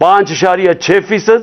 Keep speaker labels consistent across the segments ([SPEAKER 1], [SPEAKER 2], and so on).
[SPEAKER 1] 5.6%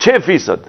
[SPEAKER 1] 6%।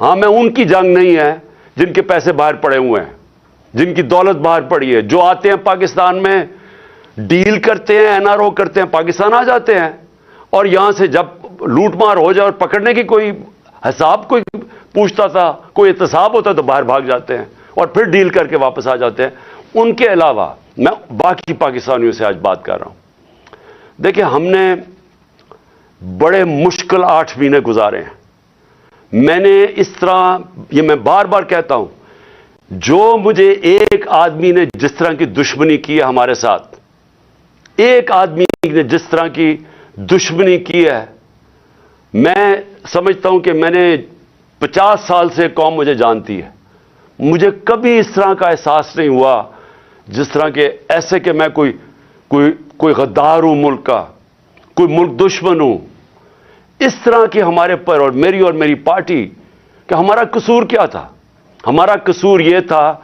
[SPEAKER 1] ہاں میں ان کی جنگ نہیں ہے جن کے پیسے باہر پڑے ہوئے ہیں, جن کی دولت باہر پڑی ہے, جو آتے ہیں پاکستان میں ڈیل کرتے ہیں, این آر او کرتے ہیں, پاکستان آ جاتے ہیں, اور یہاں سے جب لوٹ مار ہو جائے اور پکڑنے کی کوئی حساب کوئی پوچھتا تھا, کوئی احتساب ہوتا تو باہر بھاگ جاتے ہیں اور پھر ڈیل کر کے واپس آ جاتے ہیں. ان کے علاوہ میں باقی پاکستانیوں سے آج بات کر رہا ہوں. دیکھیں, ہم نے بڑے مشکل 8 مہینے گزارے ہیں. میں نے اس طرح, یہ میں بار بار کہتا ہوں, جو مجھے ایک آدمی نے جس طرح کی دشمنی کی ہے ہمارے ساتھ, ایک آدمی نے جس طرح کی دشمنی کی ہے, میں سمجھتا ہوں کہ میں نے 50 سال سے قوم مجھے جانتی ہے. مجھے کبھی اس طرح کا احساس نہیں ہوا جس طرح کہ ایسے کہ میں کوئی غدار ہوں ملک کا, کوئی ملک دشمن ہوں. اس طرح کی ہمارے پر اور میری پارٹی کہ ہمارا قصور کیا تھا؟ ہمارا قصور یہ تھا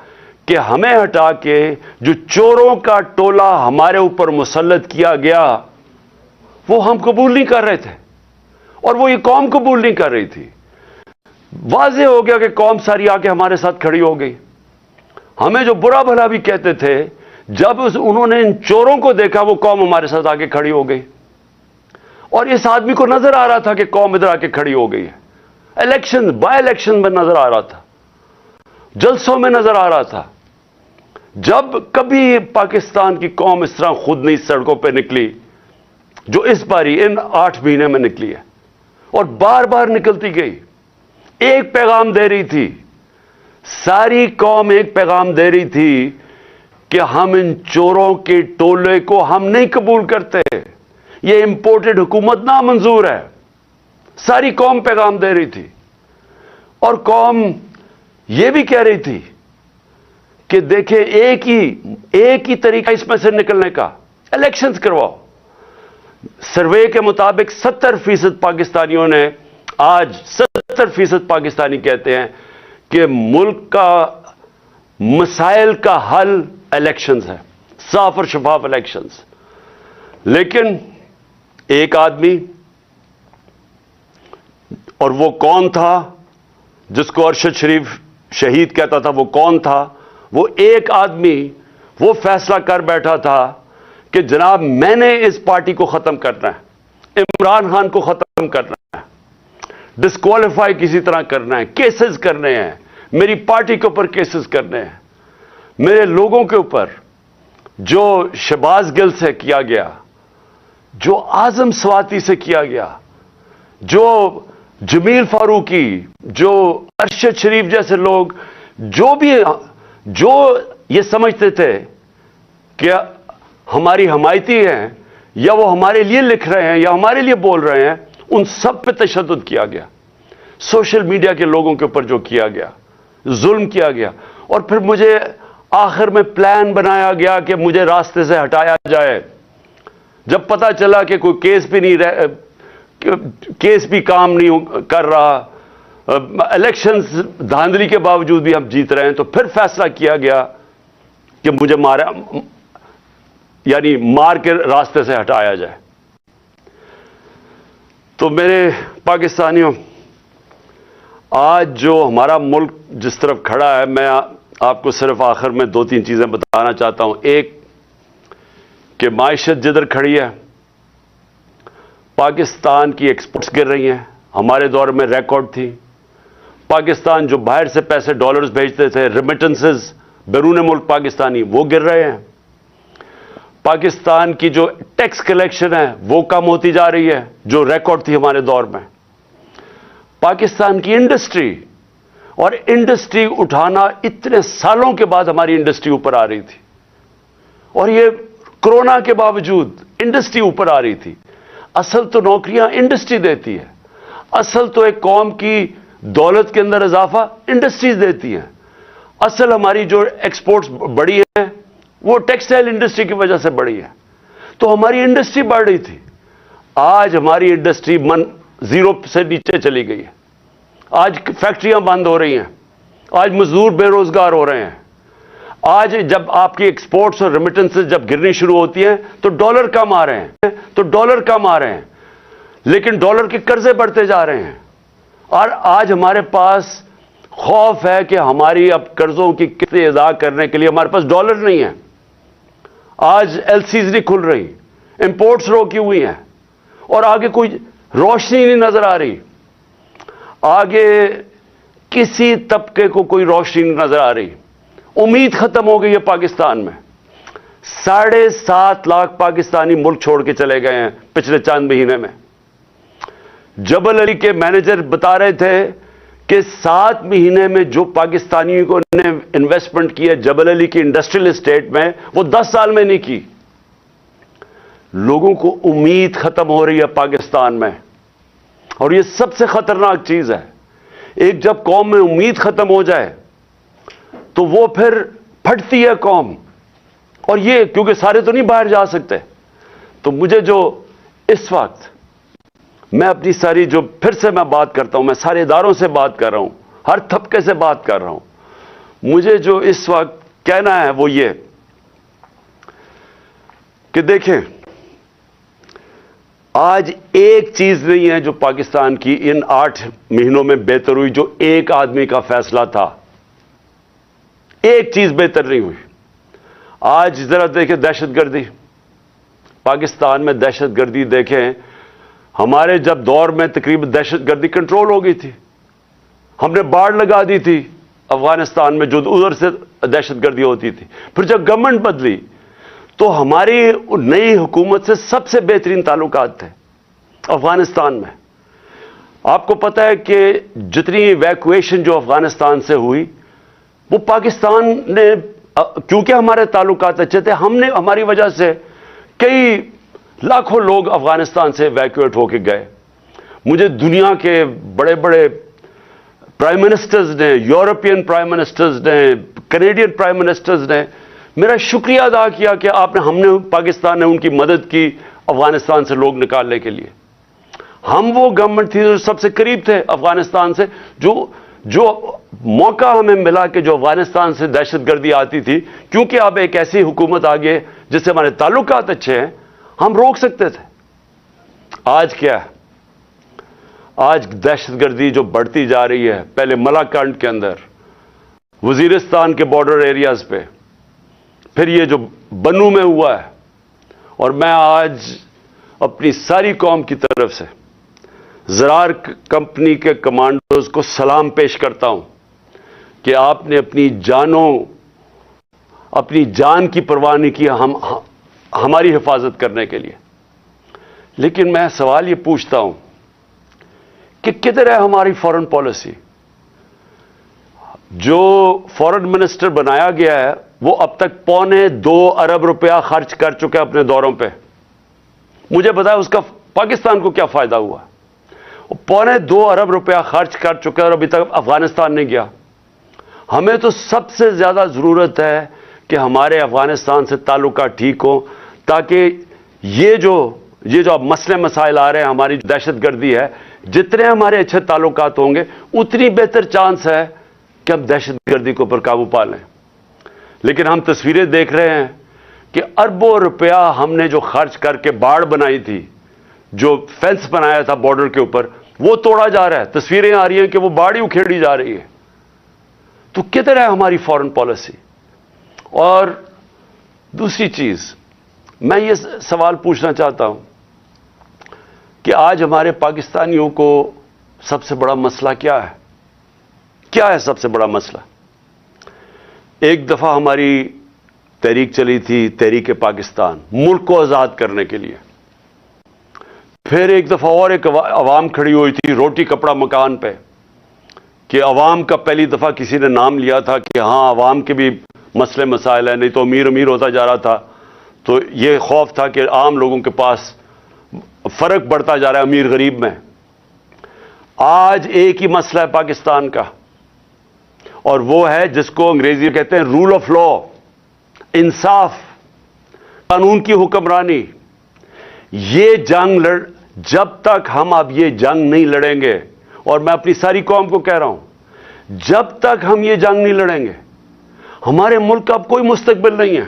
[SPEAKER 1] کہ ہمیں ہٹا کے جو چوروں کا ٹولہ ہمارے اوپر مسلط کیا گیا وہ ہم قبول نہیں کر رہے تھے, اور وہ یہ قوم قبول نہیں کر رہی تھی. واضح ہو گیا کہ قوم ساری آ کے ہمارے ساتھ کھڑی ہو گئی. ہمیں جو برا بھلا بھی کہتے تھے, جب انہوں نے ان چوروں کو دیکھا وہ قوم ہمارے ساتھ آ کے کھڑی ہو گئی. اور اس آدمی کو نظر آ رہا تھا کہ قوم ادھر آ کے کھڑی ہو گئی ہے. الیکشن بائی الیکشن میں نظر آ رہا تھا, جلسوں میں نظر آ رہا تھا. جب کبھی پاکستان کی قوم اس طرح خود نہیں سڑکوں پہ نکلی جو اس باری ان 8 مہینے میں نکلی ہے, اور بار بار نکلتی گئی. ایک پیغام دے رہی تھی, ساری قوم ایک پیغام دے رہی تھی کہ ہم ان چوروں کے ٹولے کو ہم نہیں قبول کرتے, یہ امپورٹڈ حکومت نامنظور ہے. ساری قوم پیغام دے رہی تھی, اور قوم یہ بھی کہہ رہی تھی کہ دیکھیں ایک ہی طریقہ اس میں سے نکلنے کا, الیکشنز کرواؤ. سروے کے مطابق 70% پاکستانیوں نے, آج 70% پاکستانی کہتے ہیں کہ ملک کا مسائل کا حل الیکشنز ہے, صاف اور شفاف الیکشنز. لیکن ایک آدمی, اور وہ کون تھا جس کو ارشد شریف شہید کہتا تھا, وہ کون تھا؟ وہ ایک آدمی وہ فیصلہ کر بیٹھا تھا کہ جناب میں نے اس پارٹی کو ختم کرنا ہے, عمران خان کو ختم کرنا ہے, ڈسکوالیفائی کسی طرح کرنا ہے, کیسز کرنے ہیں, میری پارٹی کے اوپر کیسز کرنے ہیں, میرے لوگوں کے اوپر. جو شہباز گل سے کیا گیا, جو اعظم سواتی سے کیا گیا, جو جمیل فاروقی, جو ارشد شریف جیسے لوگ, جو یہ سمجھتے تھے کہ ہماری حمایتی ہیں یا وہ ہمارے لیے لکھ رہے ہیں یا ہمارے لیے بول رہے ہیں, ان سب پہ تشدد کیا گیا. سوشل میڈیا کے لوگوں کے اوپر جو کیا گیا, ظلم کیا گیا. اور پھر مجھے آخر میں پلان بنایا گیا کہ مجھے راستے سے ہٹایا جائے. جب پتا چلا کہ کوئی کیس بھی کام نہیں کر رہا, الیکشنز دھاندلی کے باوجود بھی ہم جیت رہے ہیں, تو پھر فیصلہ کیا گیا کہ مجھے مار کے راستے سے ہٹایا جائے. تو میرے پاکستانیوں, آج جو ہمارا ملک جس طرف کھڑا ہے, میں آپ کو صرف آخر میں 2-3 چیزیں بتانا چاہتا ہوں. ایک کہ معیشت جدھر کھڑی ہے, پاکستان کی ایکسپورٹس گر رہی ہیں, ہمارے دور میں ریکارڈ تھی. پاکستان جو باہر سے پیسے ڈالرز بھیجتے تھے, ریمیٹنسز بیرون ملک پاکستانی, وہ گر رہے ہیں. پاکستان کی جو ٹیکس کلیکشن ہے وہ کم ہوتی جا رہی ہے, جو ریکارڈ تھی ہمارے دور میں. پاکستان کی انڈسٹری, اور انڈسٹری اٹھانا اتنے سالوں کے بعد ہماری انڈسٹری اوپر آ رہی تھی, اور یہ کورونا کے باوجود انڈسٹری اوپر آ رہی تھی. اصل تو نوکریاں انڈسٹری دیتی ہے, اصل تو ایک قوم کی دولت کے اندر اضافہ انڈسٹریز دیتی ہیں. اصل ہماری جو ایکسپورٹس بڑی ہے وہ ٹیکسٹائل انڈسٹری کی وجہ سے بڑی ہے. تو ہماری انڈسٹری بڑھ رہی تھی. آج ہماری انڈسٹری 0 سے نیچے چلی گئی ہے. آج فیکٹریاں بند ہو رہی ہیں, آج مزدور بے روزگار ہو رہے ہیں. آج جب آپ کی ایکسپورٹس اور ریمیٹنسز جب گرنی شروع ہوتی ہیں تو ڈالر کم آ رہے ہیں, لیکن ڈالر کے قرضے بڑھتے جا رہے ہیں. اور آج ہمارے پاس خوف ہے کہ ہماری اب قرضوں کی قسطیں ادا کرنے کے لیے ہمارے پاس ڈالر نہیں ہے. آج ایل سیز نہیں کھل رہی, امپورٹس روکی ہوئی ہیں, اور آگے کوئی روشنی نہیں نظر آ رہی. آگے کسی طبقے کو کوئی روشنی نہیں نظر آ رہی. امید ختم ہو گئی ہے پاکستان میں. 7.5 لاکھ پاکستانی ملک چھوڑ کے چلے گئے ہیں پچھلے چند مہینے میں. جبل علی کے مینیجر بتا رہے تھے کہ 7 مہینے میں جو پاکستانیوں کو نے انویسٹمنٹ کی ہے جبل علی کی انڈسٹریل اسٹیٹ میں, وہ 10 سال میں نہیں کی. لوگوں کو امید ختم ہو رہی ہے پاکستان میں, اور یہ سب سے خطرناک چیز ہے. ایک جب قوم میں امید ختم ہو جائے تو وہ پھر پھٹتی ہے قوم. اور یہ کیونکہ سارے تو نہیں باہر جا سکتے, تو مجھے جو اس وقت میں اپنی ساری جو پھر سے میں بات کرتا ہوں, میں سارے اداروں سے بات کر رہا ہوں, ہر طبقے سے بات کر رہا ہوں, مجھے جو اس وقت کہنا ہے وہ یہ کہ دیکھیں, آج ایک چیز نہیں ہے جو پاکستان کی ان 8 مہینوں میں بہتر ہوئی, جو ایک آدمی کا فیصلہ تھا. ایک چیز بہتر نہیں ہوئی. آج ذرا دیکھیں دہشت گردی, پاکستان میں دہشت گردی دیکھیں. ہمارے جب دور میں تقریباً دہشت گردی کنٹرول ہو گئی تھی, ہم نے باڑ لگا دی تھی افغانستان میں جو ادھر سے دہشت گردی ہوتی تھی. پھر جب گورنمنٹ بدلی تو ہماری نئی حکومت سے سب سے بہترین تعلقات تھے افغانستان میں. آپ کو پتہ ہے کہ جتنی ایویکویشن جو افغانستان سے ہوئی وہ پاکستان نے, کیونکہ ہمارے تعلقات اچھے تھے, ہم نے ہماری وجہ سے کئی لاکھوں لوگ افغانستان سے ایویکویٹ ہو کے گئے. مجھے دنیا کے بڑے بڑے پرائم منسٹرز نے, یورپین پرائم منسٹرز نے, کینیڈین پرائم منسٹرز نے میرا شکریہ ادا کیا کہ ہم نے پاکستان نے ان کی مدد کی افغانستان سے لوگ نکالنے کے لیے. ہم وہ گورنمنٹ تھی جو سب سے قریب تھے افغانستان سے, جو موقع ہمیں ملا کہ جو افغانستان سے دہشت گردی آتی تھی, کیونکہ اب ایک ایسی حکومت آ گئی جس سے ہمارے تعلقات اچھے ہیں, ہم روک سکتے تھے. آج کیا ہے؟ آج دہشت گردی جو بڑھتی جا رہی ہے, پہلے ملاکنڈ کے اندر, وزیرستان کے بارڈر ایریاز پہ, پھر یہ جو بنو میں ہوا ہے. اور میں آج اپنی ساری قوم کی طرف سے زرار کمپنی کے کمانڈوز کو سلام پیش کرتا ہوں کہ آپ نے اپنی جان کی پرواہ نہیں کی ہماری حفاظت کرنے کے لیے. لیکن میں سوال یہ پوچھتا ہوں کہ کدھر ہے ہماری فارن پالیسی؟ جو فارن منسٹر بنایا گیا ہے وہ اب تک $2.25 ارب خرچ کر چکے اپنے دوروں پہ. مجھے بتایا اس کا پاکستان کو کیا فائدہ ہوا؟ $2.25 ارب خرچ کر چکے اور ابھی تک افغانستان نہیں گیا. ہمیں تو سب سے زیادہ ضرورت ہے کہ ہمارے افغانستان سے تعلقات ٹھیک ہوں, تاکہ یہ جو اب مسئلے مسائل آ رہے ہیں, ہماری دہشت گردی ہے, جتنے ہمارے اچھے تعلقات ہوں گے اتنی بہتر چانس ہے کہ ہم دہشت گردی کو پر قابو پا لیں. لیکن ہم تصویریں دیکھ رہے ہیں کہ اربوں روپیہ ہم نے جو خرچ کر کے باڑ بنائی تھی, جو فینس بنایا تھا بارڈر کے اوپر, وہ توڑا جا رہا ہے. تصویریں آ رہی ہیں کہ وہ باڑ ہی اکھیڑی جا رہی ہے. تو کدھر ہے ہماری فارن پالیسی؟ اور دوسری چیز, میں یہ سوال پوچھنا چاہتا ہوں کہ آج ہمارے پاکستانیوں کو سب سے بڑا مسئلہ کیا ہے؟ کیا ہے سب سے بڑا مسئلہ؟ ایک دفعہ ہماری تحریک چلی تھی, تحریک پاکستان, ملک کو آزاد کرنے کے لیے. پھر ایک دفعہ اور ایک عوام کھڑی ہوئی تھی روٹی کپڑا مکان پہ, کہ عوام کا پہلی دفعہ کسی نے نام لیا تھا کہ ہاں عوام کے بھی مسئلے مسائل ہیں, نہیں تو امیر ہوتا جا رہا تھا. تو یہ خوف تھا کہ عام لوگوں کے پاس فرق بڑھتا جا رہا ہے امیر غریب میں. آج ایک ہی مسئلہ ہے پاکستان کا, اور وہ ہے جس کو انگریزی میں کہتے ہیں رول آف لا, انصاف, قانون کی حکمرانی. یہ جنگ جب تک ہم اب یہ جنگ نہیں لڑیں گے, اور میں اپنی ساری قوم کو کہہ رہا ہوں, جب تک ہم یہ جنگ نہیں لڑیں گے ہمارے ملک کا اب کوئی مستقبل نہیں ہے.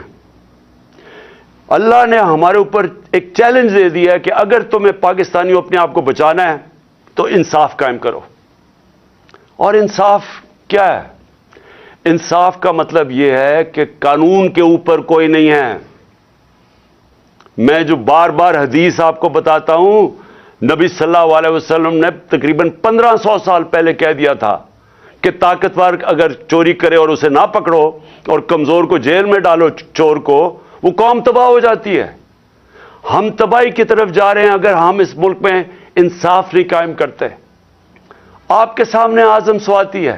[SPEAKER 1] اللہ نے ہمارے اوپر ایک چیلنج دے دیا ہے کہ اگر تمہیں پاکستانیوں اپنے آپ کو بچانا ہے تو انصاف قائم کرو. اور انصاف کیا ہے؟ انصاف کا مطلب یہ ہے کہ قانون کے اوپر کوئی نہیں ہے. میں جو بار بار حدیث آپ کو بتاتا ہوں، نبی صلی اللہ علیہ وسلم نے تقریباً 1500 سال پہلے کہہ دیا تھا کہ طاقتور اگر چوری کرے اور اسے نہ پکڑو اور کمزور کو جیل میں ڈالو، چور کو، وہ قوم تباہ ہو جاتی ہے. ہم تباہی کی طرف جا رہے ہیں اگر ہم اس ملک میں انصاف نہیں قائم کرتے. آپ کے سامنے اعظم سواتی ہے،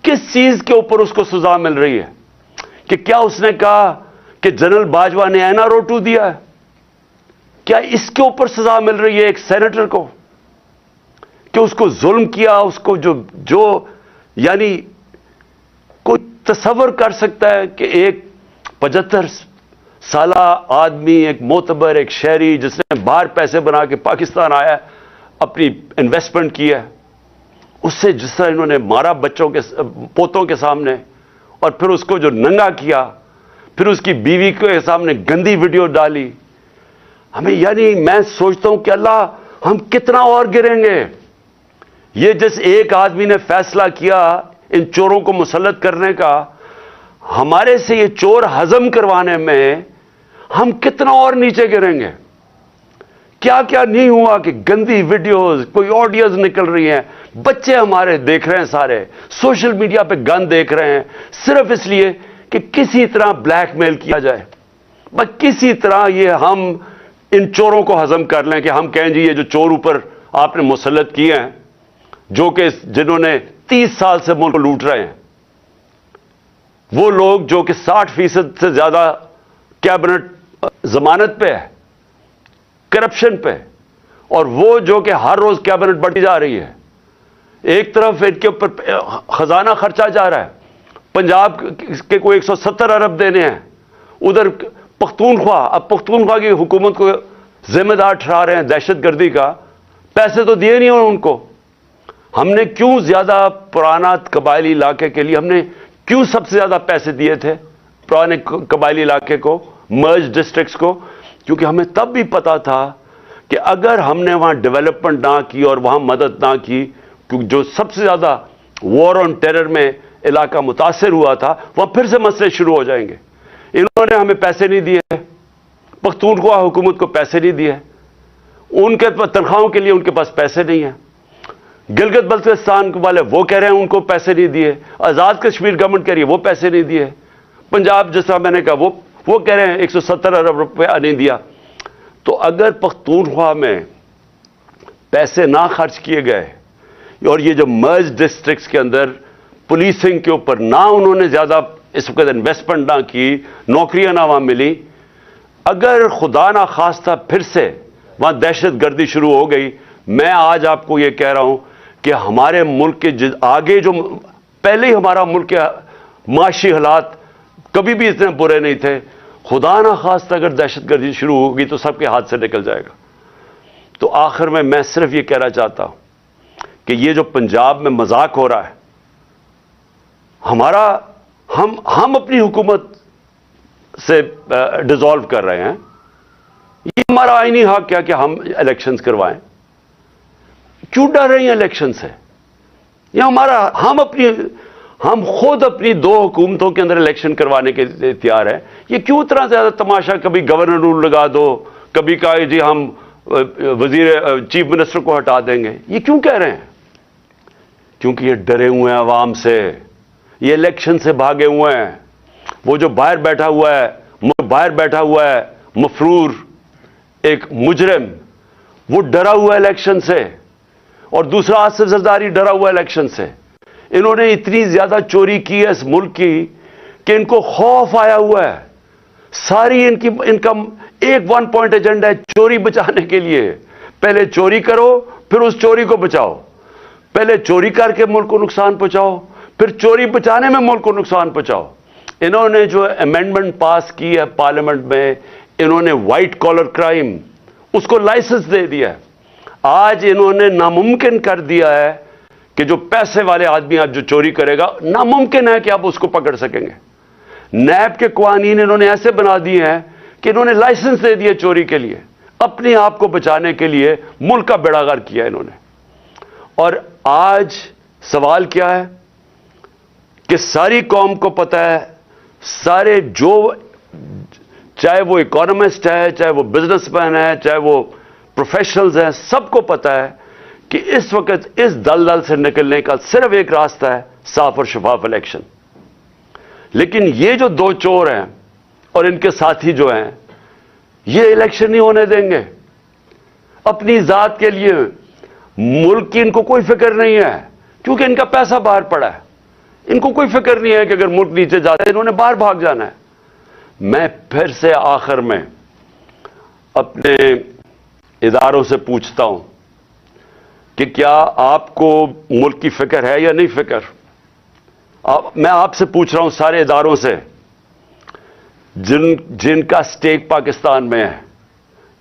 [SPEAKER 1] کس چیز کے اوپر اس کو سزا مل رہی ہے؟ کہ کیا اس نے کہا کہ جنرل باجوہ نے اینا روٹو دیا ہے؟ کیا اس کے اوپر سزا مل رہی ہے ایک سینیٹر کو کہ اس کو ظلم کیا؟ اس کو جو یعنی کوئی تصور کر سکتا ہے کہ ایک 75 سالہ آدمی، ایک معتبر، ایک شہری جس نے باہر پیسے بنا کے پاکستان آیا، اپنی انویسٹمنٹ کی ہے، اس سے جس طرح انہوں نے مارا بچوں کے پوتوں کے سامنے، اور پھر اس کو جو ننگا کیا، پھر اس کی بیوی کے سامنے گندی ویڈیو ڈالی. ہمیں یعنی میں سوچتا ہوں کہ اللہ، ہم کتنا اور گریں گے. یہ جس ایک آدمی نے فیصلہ کیا ان چوروں کو مسلط کرنے کا، ہمارے سے یہ چور ہضم کروانے میں ہم کتنا اور نیچے گریں گے. کیا کیا نہیں ہوا کہ گندی ویڈیوز، کوئی آڈیوز نکل رہی ہیں، بچے ہمارے دیکھ رہے ہیں، سارے سوشل میڈیا پہ گند دیکھ رہے ہیں، صرف اس لیے کہ کسی طرح بلیک میل کیا جائے، بس کسی طرح یہ ہم ان چوروں کو ہضم کر لیں کہ ہم کہیں جی یہ جو چور اوپر آپ نے مسلط کیے ہیں، جو کہ جنہوں نے 30 سال سے ملک کو لوٹ رہے ہیں، وہ لوگ جو کہ 60% سے زیادہ کیبنٹ ضمانت پہ ہے، کرپشن پہ، اور وہ جو کہ ہر روز کیبنٹ بڑھتی جا رہی ہے. ایک طرف ان کے اوپر خزانہ خرچہ جا رہا ہے، پنجاب کے کوئی 170 ارب دینے ہیں، ادھر پختونخوا، اب پختونخوا کی حکومت کو ذمہ دار ٹھہرا رہے ہیں دہشت گردی کا. پیسے تو دیے نہیں ان کو. ہم نے کیوں زیادہ پرانا قبائلی علاقے کے لیے ہم نے کیوں سب سے زیادہ پیسے دیے تھے پرانے قبائلی علاقے کو، مرج ڈسٹرکٹس کو؟ کیونکہ ہمیں تب بھی پتا تھا کہ اگر ہم نے وہاں ڈیولپمنٹ نہ کی اور وہاں مدد نہ کی، کیونکہ جو سب سے زیادہ وار آن ٹیرر میں علاقہ متاثر ہوا تھا، وہاں پھر سے مسئلے شروع ہو جائیں گے. انہوں نے ہمیں پیسے نہیں دیے، پختونخوا حکومت کو پیسے نہیں دیے، ان کے تنخواہوں کے لیے ان کے پاس پیسے نہیں ہیں. گلگت بلتستان والے وہ کہہ رہے ہیں ان کو پیسے نہیں دیے، آزاد کشمیر گورنمنٹ کہہ رہی ہے وہ پیسے نہیں دیے، پنجاب جس طرح میں نے کہا وہ کہہ رہے ہیں 170 ارب روپیہ نہیں دیا. تو اگر پختونخوا میں پیسے نہ خرچ کیے گئے اور یہ جو مرج ڈسٹرکٹس کے اندر پولیسنگ کے اوپر نہ انہوں نے زیادہ اس وقت انویسٹمنٹ نہ کی، نوکریاں نہ وہاں ملی، اگر خدا نہ خواستہ پھر سے وہاں دہشت گردی شروع ہو گئی، میں آج آپ کو یہ کہہ رہا ہوں کہ ہمارے ملک کے آگے جو پہلے ہی ہمارا ملک کے معاشی حالات کبھی بھی اتنے برے نہیں تھے، خدا نہ خواستہ اگر دہشت گردی شروع ہوگی تو سب کے ہاتھ سے نکل جائے گا. تو آخر میں صرف یہ کہنا چاہتا ہوں کہ یہ جو پنجاب میں مذاق ہو رہا ہے، ہم اپنی حکومت سے ڈیزالو کر رہے ہیں. یہ ہمارا آئینی حق کیا کہ ہم الیکشنز کروائیں؟ کیوں ڈر رہے ہیں الیکشن سے؟ یہ ہمارا ہم خود اپنی 2 حکومتوں کے اندر الیکشن کروانے کے تیار ہیں. یہ کیوں اتنا زیادہ تماشا؟ کبھی گورنر رول لگا دو، کبھی کہا جی ہم چیف منسٹر کو ہٹا دیں گے. یہ کیوں کہہ رہے ہیں؟ کیونکہ یہ ڈرے ہوئے ہیں عوام سے، یہ الیکشن سے بھاگے ہوئے ہیں. وہ جو باہر بیٹھا ہوا ہے مفرور، ایک مجرم، وہ ڈرا ہوا ہے الیکشن سے، اور دوسرا آصف زرداری ڈرا ہوا ہے الیکشن سے. انہوں نے اتنی زیادہ چوری کی ہے اس ملک کی کہ ان کو خوف آیا ہوا ہے. ساری ان کا ایک 1 پوائنٹ ایجنڈا ہے چوری بچانے کے لیے. پہلے چوری کرو، پھر اس چوری کو بچاؤ. پہلے چوری کر کے ملک کو نقصان پہنچاؤ، پھر چوری بچانے میں ملک کو نقصان پہنچاؤ. انہوں نے جو امینڈمنٹ پاس کی ہے پارلیمنٹ میں، انہوں نے وائٹ کالر کرائم اس کو لائسنس دے دیا ہے. آج انہوں نے ناممکن کر دیا ہے کہ جو پیسے والے آدمی آج جو چوری کرے گا، ناممکن ہے کہ آپ اس کو پکڑ سکیں گے. نیب کے قوانین انہوں نے ایسے بنا دیے ہیں کہ انہوں نے لائسنس دے دیے چوری کے لیے. اپنے آپ کو بچانے کے لیے ملک کا بیڑا غرق کیا انہوں نے. اور آج سوال کیا ہے کہ ساری قوم کو پتہ ہے، سارے جو چاہے وہ اکانومسٹ ہے، چاہے وہ بزنس مین ہے، چاہے وہ پروفیشنلز ہیں، سب کو پتہ ہے کہ اس وقت اس دلدل سے نکلنے کا صرف ایک راستہ ہے، صاف اور شفاف الیکشن۔ لیکن یہ جو دو چور ہیں اور ان کے ساتھی جو ہیں، یہ الیکشن نہیں ہونے دیں گے۔ اپنی ذات کے لیے ملک کی ان کو کوئی فکر نہیں ہے، کیونکہ ان کا پیسہ باہر پڑا ہے۔ ان کو کوئی فکر نہیں ہے کہ اگر ملک نیچے جاتا ہے انہوں نے باہر بھاگ جانا ہے۔ میں پھر سے آخر میں اپنے اداروں سے پوچھتا ہوں کہ کیا آپ کو ملک کی فکر ہے یا نہیں فکر؟ میں آپ سے پوچھ رہا ہوں، سارے اداروں سے جن کا سٹیک پاکستان میں ہے۔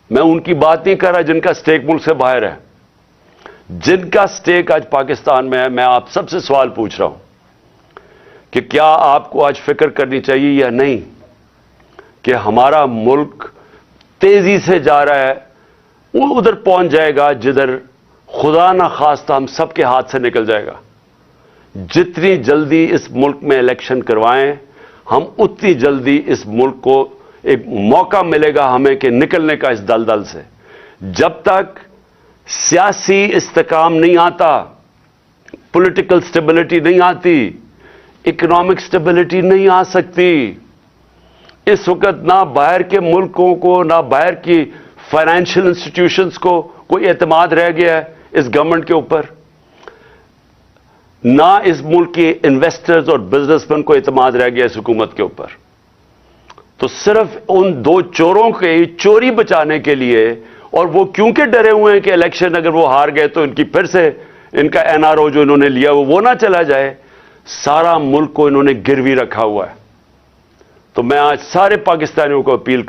[SPEAKER 1] میں ان کی بات نہیں کر رہا جن کا سٹیک ملک سے باہر ہے، جن کا سٹیک آج پاکستان میں ہے۔ میں آپ سب سے سوال پوچھ رہا ہوں کہ کیا آپ کو آج فکر کرنی چاہیے یا نہیں کہ ہمارا ملک تیزی سے جا رہا ہے، وہ ادھر پہنچ جائے گا جدھر خدا نہ خواستہ ہم سب کے ہاتھ سے نکل جائے گا۔ جتنی جلدی اس ملک میں الیکشن کروائیں ہم اتنی جلدی اس ملک کو ایک موقع ملے گا ہمیں کہ نکلنے کا اس دلدل سے۔ جب تک سیاسی استحکام نہیں آتا، پولیٹیکل سٹیبلٹی نہیں آتی، اکنامک سٹیبلٹی نہیں آ سکتی۔ اس وقت نہ باہر کے ملکوں کو، نہ باہر کی فائنینشیل انسٹیٹیوشنز کو کوئی اعتماد رہ گیا ہے اس گورنمنٹ کے اوپر، نہ اس ملک کے انویسٹرز اور بزنس مین کو اعتماد رہ گیا اس حکومت کے اوپر۔ تو صرف ان دو چوروں کے چوری بچانے کے لیے، اور وہ کیونکہ ڈرے ہوئے ہیں کہ الیکشن اگر وہ ہار گئے تو ان کی پھر سے ان کا این آر او جو انہوں نے لیا وہ نہ چلا جائے، سارا ملک کو انہوں نے گروی رکھا ہوا ہے۔ تو میں آج سارے پاکستانیوں کو اپیل